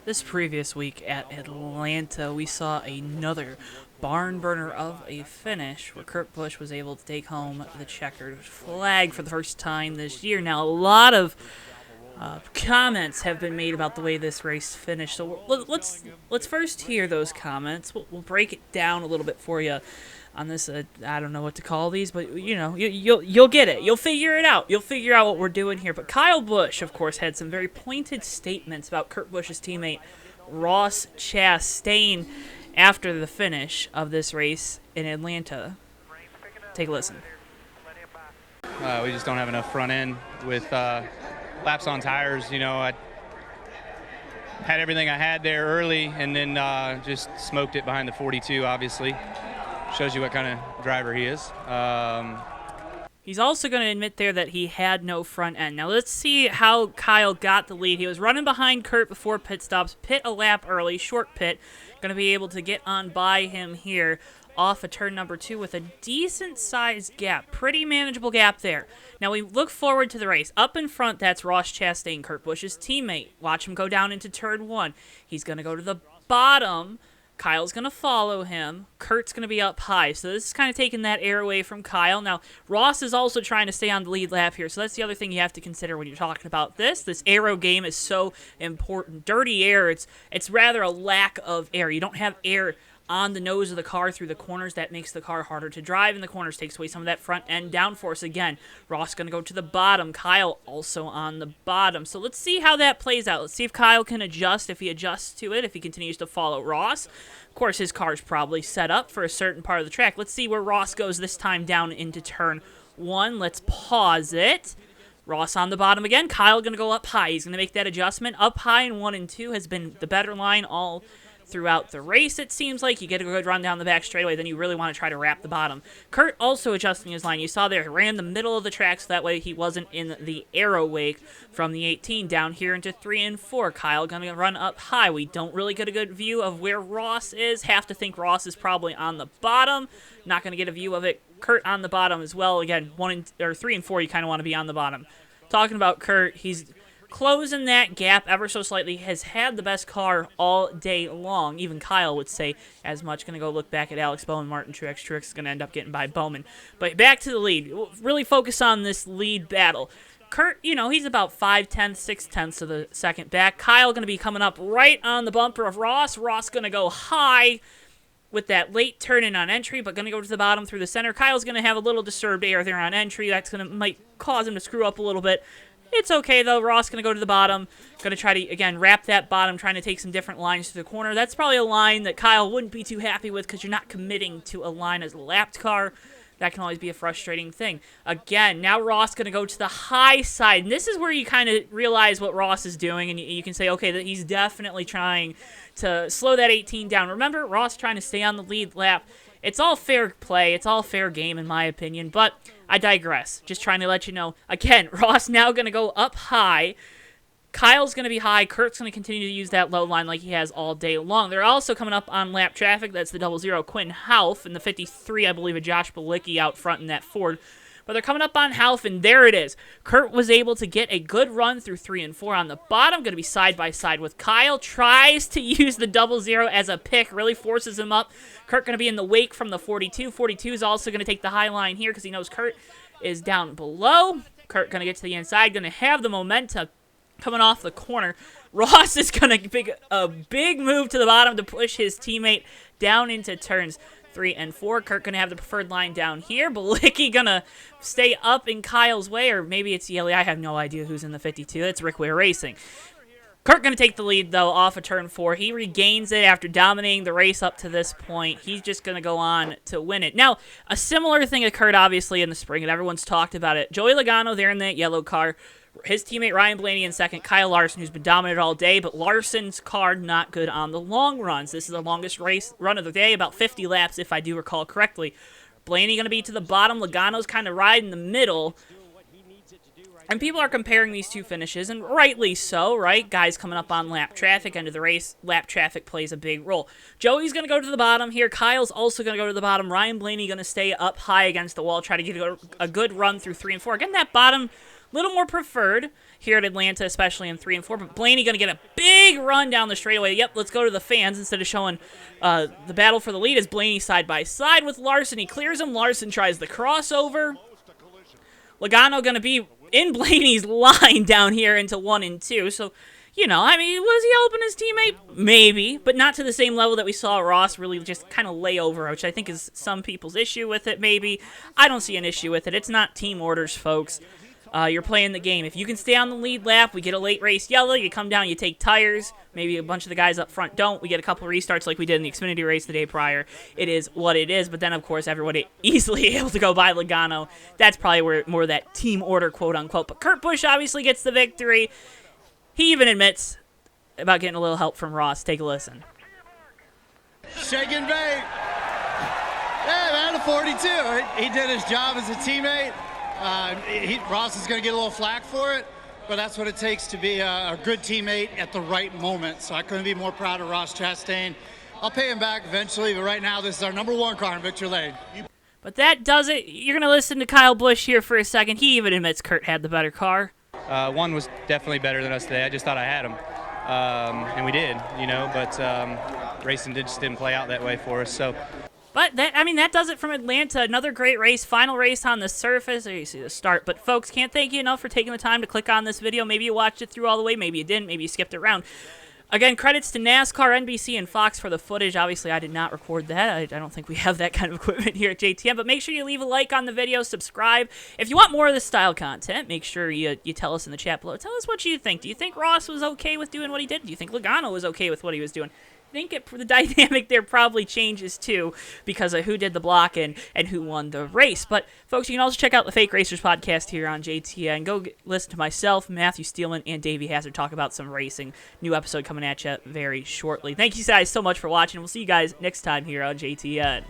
This previous week at Atlanta, we saw another barn burner of a finish where Kurt Busch was able to take home the checkered flag for the first time this year. Now, a lot of comments have been made about the way this race finished, so let's first hear those comments. We'll break it down a little bit for you on this. I don't know what to call these, but you'll get it. You'll figure it out. You'll figure out what we're doing here. But Kyle Busch, of course, had some very pointed statements about Kurt Busch's teammate Ross Chastain after the finish of this race in Atlanta. Take a listen. We just don't have enough front end with laps on tires. I had everything I had there early, and then just smoked it behind the 42, obviously. Shows you what kind of driver he is. He's also going to admit there that he had no front end. Now let's see how Kyle got the lead. He was running behind Kurt before pit stops, pit a lap early, short pit. Going to be able to get on by him here off of turn number 2 with a decent-sized gap. Pretty manageable gap there. Now we look forward to the race. Up in front, that's Ross Chastain, Kurt Busch's teammate. Watch him go down into turn 1. He's going to go to the bottom. Kyle's going to follow him. Kurt's going to be up high. So this is kind of taking that air away from Kyle. Now, Ross is also trying to stay on the lead lap here. So that's the other thing you have to consider when you're talking about this. This aero game is so important. Dirty air, it's rather a lack of air. You don't have air on the nose of the car through the corners. That makes the car harder to drive in the corners, takes away some of that front end downforce. Again, Ross going to go to the bottom. Kyle also on the bottom. So let's see how that plays out. Let's see if Kyle can adjust, if he adjusts to it, if he continues to follow Ross. Of course, his car's probably set up for a certain part of the track. Let's see where Ross goes this time down into turn 1. Let's pause it. Ross on the bottom again. Kyle going to go up high. He's going to make that adjustment. Up high in 1 and 2 has been the better line all throughout the race, it seems like. You get a good run down the back straightaway, then you really want to try to wrap the bottom. Kurt also adjusting his line. You saw there, he ran the middle of the track, so that way he wasn't in the aero wake from the 18 down here into 3 and 4. Kyle going to run up high. We don't really get a good view of where Ross is. Have to think Ross is probably on the bottom. Not going to get a view of it. Kurt on the bottom as well. Again, 3 and 4, you kind of want to be on the bottom. Talking about Kurt, he's closing that gap ever so slightly, has had the best car all day long. Even Kyle would say as much. Going to go look back at Alex Bowman, Martin Truex. Truex is going to end up getting by Bowman. But back to the lead. We'll really focus on this lead battle. Kurt, he's about 5/10, 6/10 of the second back. Kyle going to be coming up right on the bumper of Ross. Ross going to go high with that late turn in on entry, but going to go to the bottom through the center. Kyle's going to have a little disturbed air there on entry. That's might cause him to screw up a little bit. It's okay, though. Ross going to go to the bottom. Going to try to, again, wrap that bottom, trying to take some different lines to the corner. That's probably a line that Kyle wouldn't be too happy with because you're not committing to a line as a lapped car. That can always be a frustrating thing. Again, now Ross going to go to the high side. And this is where you kind of realize what Ross is doing, and you can say, okay, that he's definitely trying to slow that 18 down. Remember, Ross trying to stay on the lead lap. It's all fair play. It's all fair game, in my opinion, but I digress. Just trying to let you know. Again, Ross now going to go up high. Kyle's going to be high. Kurt's going to continue to use that low line like he has all day long. They're also coming up on lap traffic. That's the 00 Quinn Half and the 53, I believe, of Josh Bilicki out front in that Ford. But they're coming up on Half, and there it is. Kurt was able to get a good run through 3 and 4 on the bottom. Going to be side by side with Kyle. Tries to use the 00 as a pick. Really forces him up. Kurt going to be in the wake from the 42. 42 is also going to take the high line here because he knows Kurt is down below. Kurt going to get to the inside. Going to have the momentum coming off the corner. Ross is going to make a big move to the bottom to push his teammate down into turns 3 and 4. Kurt going to have the preferred line down here. Bilicki going to stay up in Kyle's way, or maybe it's Yelly. I have no idea who's in the 52. That's Rick Ware Racing. Kurt going to take the lead, though, off of turn 4. He regains it after dominating the race up to this point. He's just going to go on to win it. Now, a similar thing occurred, obviously, in the spring, and everyone's talked about it. Joey Logano there in that yellow car. His teammate Ryan Blaney in second. Kyle Larson, who's been dominant all day, but Larson's car not good on the long runs. This is the longest race run of the day, about 50 laps, if I do recall correctly. Blaney going to be to the bottom. Logano's kind of right in the middle. And people are comparing these two finishes, and rightly so, right? Guys coming up on lap traffic, end of the race, lap traffic plays a big role. Joey's going to go to the bottom here. Kyle's also going to go to the bottom. Ryan Blaney going to stay up high against the wall, try to get a good run through 3 and 4. Again, that bottom little more preferred here at Atlanta, especially in 3 and 4. But Blaney going to get a big run down the straightaway. Yep, let's go to the fans instead of showing the battle for the lead as Blaney side by side with Larson. He clears him. Larson tries the crossover. Logano going to be in Blaney's line down here into 1 and 2. So, you know, I mean, was he helping his teammate? Maybe, but not to the same level that we saw Ross really just kind of lay over, which I think is some people's issue with it, maybe. I don't see an issue with it. It's not team orders, folks. You're playing the game. If you can stay on the lead lap, we get a late race yellow, you come down, you take tires. Maybe a bunch of the guys up front don't. We get a couple restarts like we did in the Xfinity race the day prior. It is what it is, but then, of course, everybody easily able to go by Logano. That's probably where more of that team order, quote-unquote. But Kurt Busch obviously gets the victory. He even admits about getting a little help from Ross. Take a listen. Shake and bake. Yeah, man, a 42. He did his job as a teammate. Ross is going to get a little flack for it, but that's what it takes to be a good teammate at the right moment. So I couldn't be more proud of Ross Chastain. I'll pay him back eventually, but right now this is our #1 car in victory lane. But that does it. You're going to listen to Kyle Busch here for a second. He even admits Kurt had the better car. One was definitely better than us today. I just thought I had him, and we did, you know, but racing just didn't play out that way for us. So. But that does it from Atlanta. Another great race, final race on the surface. There you see the start. But folks, can't thank you enough for taking the time to click on this video. Maybe you watched it through all the way, maybe you didn't, maybe you skipped around. Again, credits to NASCAR, NBC, and Fox for the footage. Obviously, I did not record that. I don't think we have that kind of equipment here at JTM. But make sure you leave a like on the video, subscribe. If you want more of this style content, make sure you tell us in the chat below. Tell us what you think. Do you think Ross was okay with doing what he did? Do you think Logano was okay with what he was doing? I think the dynamic there probably changes too because of who did the block and who won the race. But folks, you can also check out the Fake Racers podcast here on JTN. Go listen to myself, Matthew Steelman, and Davey Hazard talk about some racing. New episode coming at you very shortly. Thank you guys so much for watching. We'll see you guys next time here on JTN.